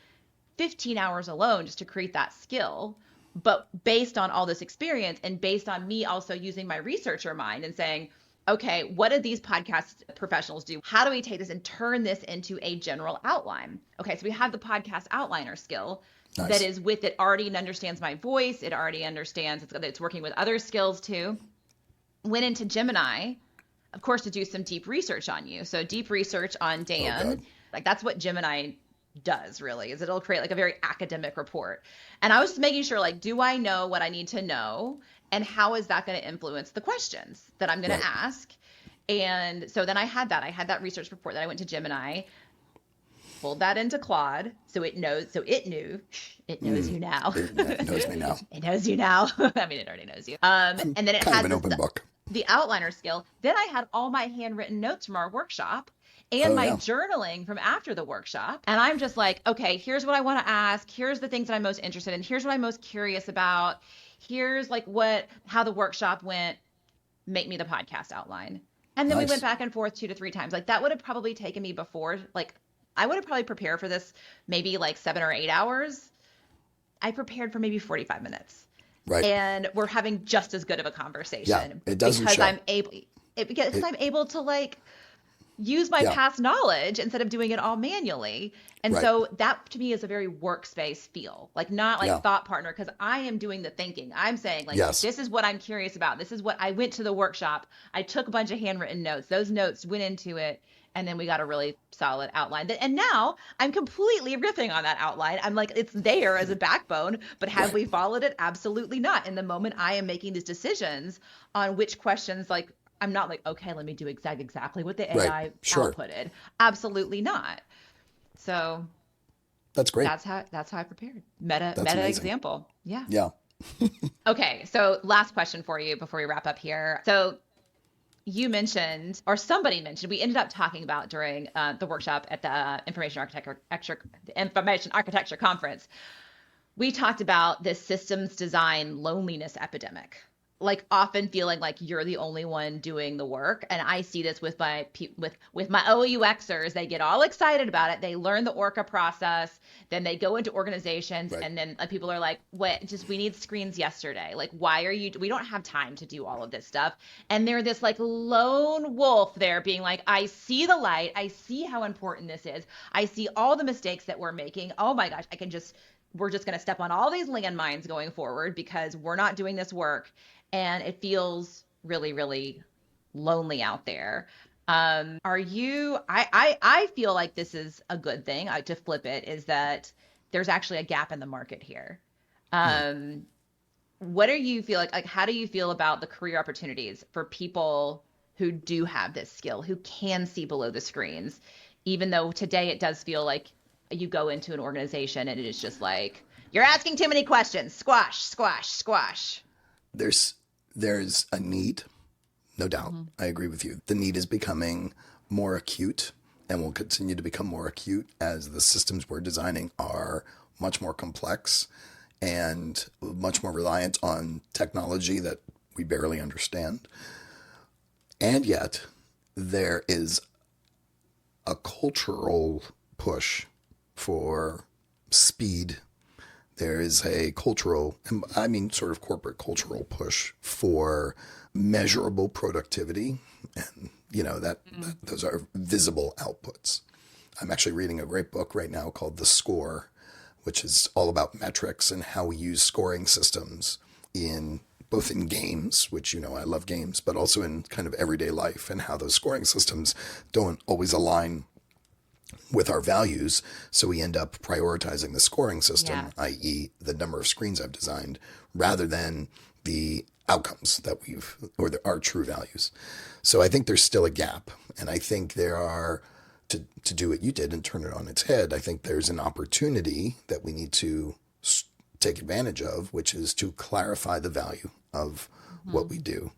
15 hours alone just to create that skill. But based on all this experience and based on me also using my researcher mind and saying, okay, what did these podcast professionals do? How do we take this and turn this into a general outline? Okay, so we have the podcast outliner skill that is with it already understands my voice. It already understands it's working with other skills too. Went into Gemini, of course, to do some deep research on you. So deep research on Dan, like that's what Gemini does really, is it'll create like a very academic report. And I was just making sure, like, do I know what I need to know? And how is that going to influence the questions that I'm going to ask? And so then I had that research report that I went to Gemini, pulled that into Claude. So it knows you now. It knows me now. It knows you now. I mean, it already knows you. And then it had an open book. The outliner skill. Then I had all my handwritten notes from our workshop and my journaling from after the workshop. And I'm just like, okay, here's what I want to ask. Here's the things that I'm most interested in. Here's what I'm most curious about. Here's like how the workshop went, make me the podcast outline. And then we went back and forth 2 to 3 times. Like that would have probably taken me before, like I would have probably prepared for this maybe like 7 or 8 hours. I prepared for maybe 45 minutes. Right. And we're having just as good of a conversation. Yeah, it doesn't show. I'm able to like use my past knowledge instead of doing it all manually. And so that to me is a very workspace feel, like not like thought partner, because I am doing the thinking. I'm saying like, this is what I'm curious about. This is what I went to the workshop. I took a bunch of handwritten notes. Those notes went into it. And then we got a really solid outline. And now I'm completely riffing on that outline. I'm like, it's there as a backbone, but have we followed it? Absolutely not. In the moment I am making these decisions on which questions, like, I'm not like, okay, let me do exactly what the AI outputted. Absolutely not. So that's great. That's how I prepared. Meta example. Yeah. Yeah. Okay. So last question for you before we wrap up here. So you mentioned, or somebody mentioned, we ended up talking about during the workshop at the Information Architecture Conference. We talked about this systems design loneliness epidemic, like often feeling like you're the only one doing the work. And I see this with my OUXers. They get all excited about it. They learn the Orca process. Then they go into organizations and then people are like, we need screens yesterday. Like, we don't have time to do all of this stuff. And they're this like lone wolf there being like, I see the light. I see how important this is. I see all the mistakes that we're making. Oh my gosh, I can just we're just going to step on all these landmines going forward because we're not doing this work. And it feels really, really lonely out there. I feel like this is a good thing, to flip it, is that there's actually a gap in the market here. What do you feel like, how do you feel about the career opportunities for people who do have this skill, who can see below the screens, even though today it does feel like you go into an organization and it is just like, you're asking too many questions, squash, squash, squash. There's a need, no doubt. I agree with you. The need is becoming more acute and will continue to become more acute as the systems we're designing are much more complex and much more reliant on technology that we barely understand. And yet, there is a cultural push for speed. There is a cultural, I mean, sort of corporate cultural push for measurable productivity. And, that those are visible outputs. I'm actually reading a great book right now called The Score, which is all about metrics and how we use scoring systems both in games, which, I love games, but also in kind of everyday life, and how those scoring systems don't always align with our values. So we end up prioritizing the scoring system, i.e. the number of screens I've designed, rather than the outcomes that our true values. So I think there's still a gap. And I think there are, to do what you did and turn it on its head, I think there's an opportunity that we need to take advantage of, which is to clarify the value of what we do.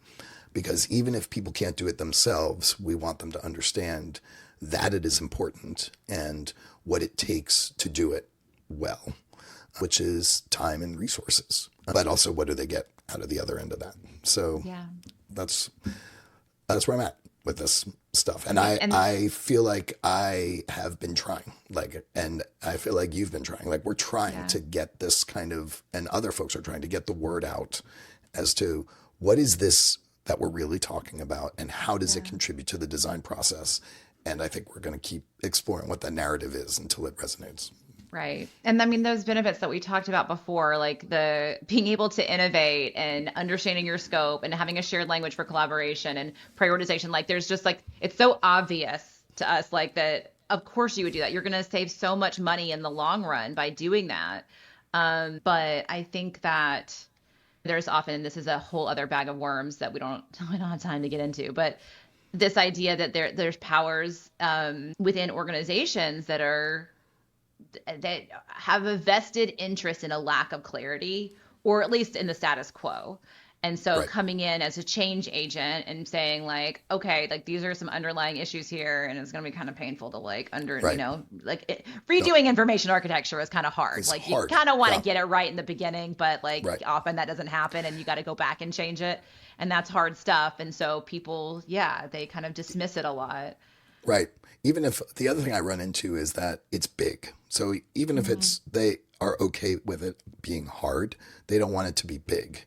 Because even if people can't do it themselves, we want them to understand that it is important and what it takes to do it well, which is time and resources. But also, what do they get out of the other end of that? So that's where I'm at with this stuff. And I feel like I have been trying, and I feel like you've been trying, we're trying to get this kind of, and other folks are trying to get the word out as to what is this that we're really talking about and how does it contribute to the design process. And I think we're going to keep exploring what that narrative is until it resonates. Right. And I mean, those benefits that we talked about before, like the being able to innovate and understanding your scope and having a shared language for collaboration and prioritization, there's just it's so obvious to us, that of course you would do that. You're going to save so much money in the long run by doing that. But I think that there's often, this is a whole other bag of worms that we don't have time to get into, but this idea that there's powers within organizations that have a vested interest in a lack of clarity, or at least in the status quo. And so coming in as a change agent and saying okay, these are some underlying issues here, and it's going to be kind of painful to redoing information architecture is kind of hard. It's hard. You kind of want to get it right in the beginning, but often that doesn't happen, and you got to go back and change it. And that's hard stuff. And so people, they kind of dismiss it a lot. Right. Even if the other thing I run into is that it's big. So even if they are okay with it being hard, they don't want it to be big.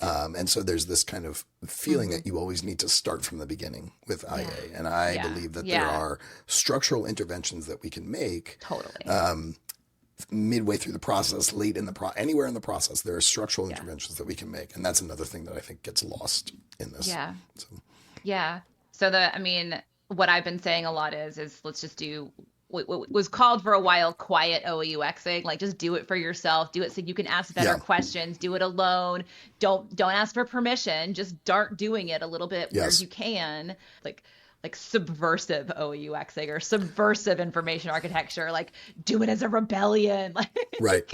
And so there's this kind of feeling that you always need to start from the beginning with IA. And I believe that there are structural interventions that we can make. Totally. Midway through the process, late in the anywhere in the process, there are structural interventions that we can make. And that's another thing that I think gets lost in this. Yeah. So what I've been saying a lot is let's just do what was called for a while quiet OUXing, just do it for yourself, do it so you can ask better questions, do it alone. Don't ask for permission, just start doing it a little bit where you can, like subversive OUXing or subversive information architecture, do it as a rebellion, right.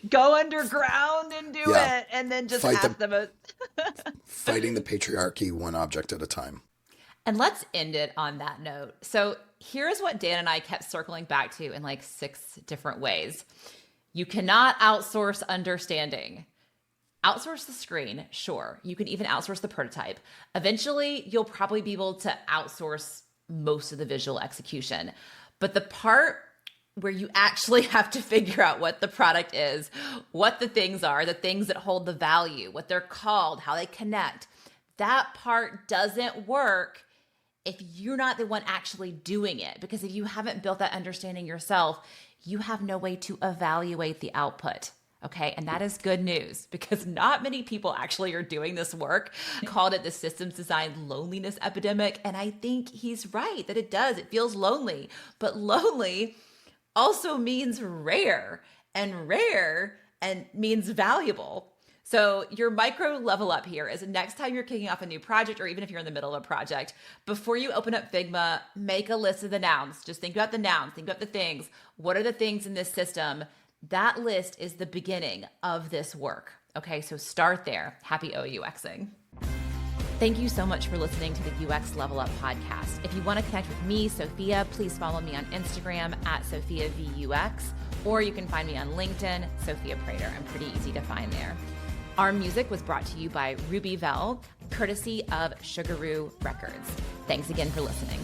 Go underground and do it, and then just ask the most fighting the patriarchy one object at a time. And let's end it on that note. So here's what Dan and I kept circling back to in 6 different ways. You cannot outsource understanding. Outsource the screen, sure. You can even outsource the prototype. Eventually, you'll probably be able to outsource most of the visual execution. But the part where you actually have to figure out what the product is, what the things are, the things that hold the value, what they're called, how they connect, that part doesn't work if you're not the one actually doing it. Because if you haven't built that understanding yourself, you have no way to evaluate the output. Okay, and that is good news because not many people actually are doing this work. I called it the systems design loneliness epidemic, and I think he's right that it does. It feels lonely, but lonely also means rare, and rare and means valuable. So your micro level up here is next time you're kicking off a new project, or even if you're in the middle of a project, before you open up Figma, make a list of the nouns. Just think about the nouns, think about the things. What are the things in this system? That list is the beginning of this work. Okay, so start there. Happy OUXing. Thank you so much for listening to the UX Level Up podcast. If you want to connect with me, Sophia, please follow me on Instagram at SophiaVUX, or you can find me on LinkedIn, Sophia Prater. I'm pretty easy to find there. Our music was brought to you by Ruby Vell, courtesy of Sugaroo Records. Thanks again for listening.